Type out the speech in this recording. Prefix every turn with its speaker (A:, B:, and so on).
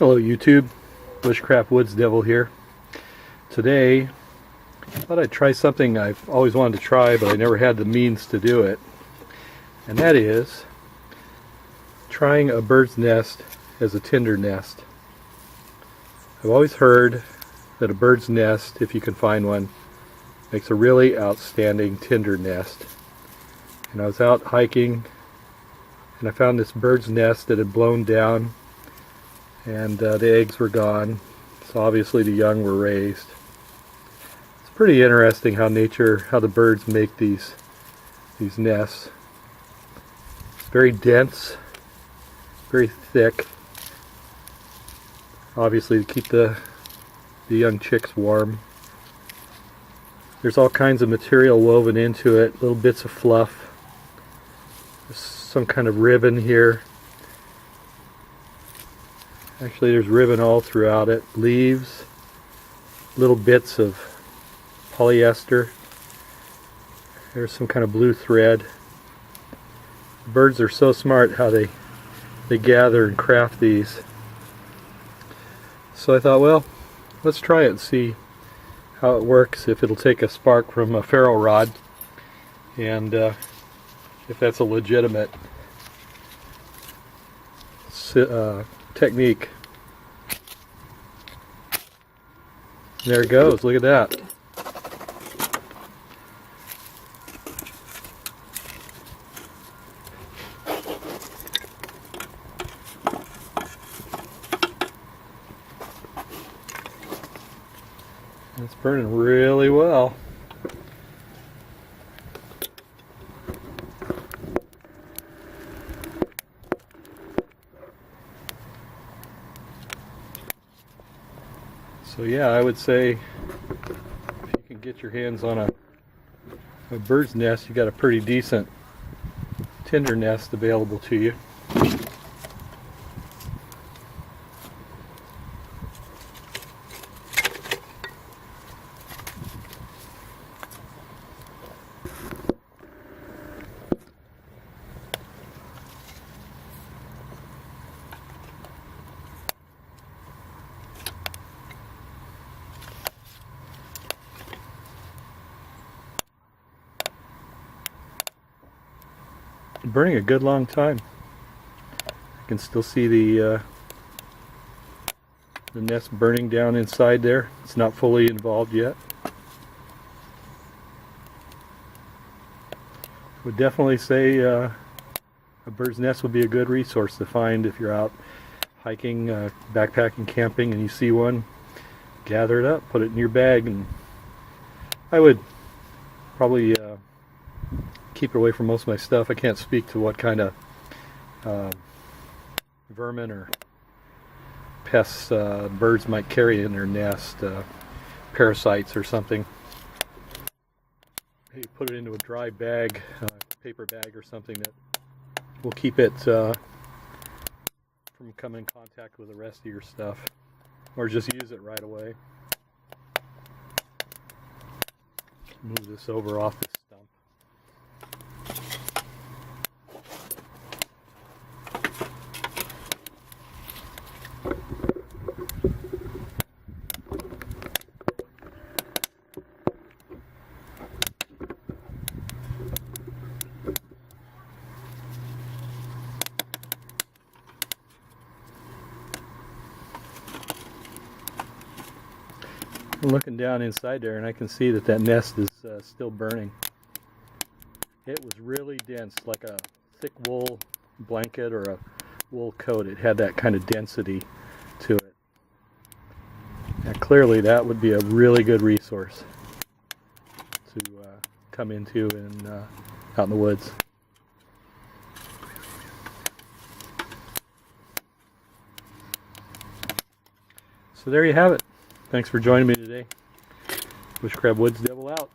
A: Hello YouTube, Bushcraft Woods Devil here. Today, I thought I'd try something I've always wanted to try, but I never had the means to do it. And that is trying a bird's nest as a tinder nest. I've always heard that a bird's nest, if you can find one, makes a really outstanding tinder nest. And I was out hiking and I found this bird's nest that had blown down, and the eggs were gone, so obviously the young were raised. It's pretty interesting how the birds make these nests. It's very dense, very thick, obviously to keep the young chicks warm. There's all kinds of material woven into it, little bits of fluff. There's some kind of ribbon here. Actually, there's ribbon all throughout it. Leaves, little bits of polyester. There's some kind of blue thread. The birds are so smart how they gather and craft these. So I thought, well, let's try it and see how it works, if it'll take a spark from a ferro rod, and if that's a legitimate technique. There it goes, look at that. It's burning really well. So yeah, I would say if you can get your hands on a bird's nest, you got a pretty decent tinder nest available to you. Burning a good long time. I can still see the nest burning down inside there. It's not fully involved yet. Would definitely say a bird's nest would be a good resource to find if you're out hiking, backpacking, camping, and you see one. Gather it up, put it in your bag, and I would probably keep it away from most of my stuff. I can't speak to what kind of vermin or pests birds might carry in their nest, parasites or something. You put it into a dry bag, paper bag or something that will keep it from coming in contact with the rest of your stuff, or just use it right away. Move this over off the stump. I'm looking down inside there and I can see that nest is still burning. It was really dense, like a thick wool blanket or a wool coat. It had that kind of density to it. And clearly that would be a really good resource to come into out in the woods. So there you have it. Thanks for joining me today. Bushcraft Woods Devil out.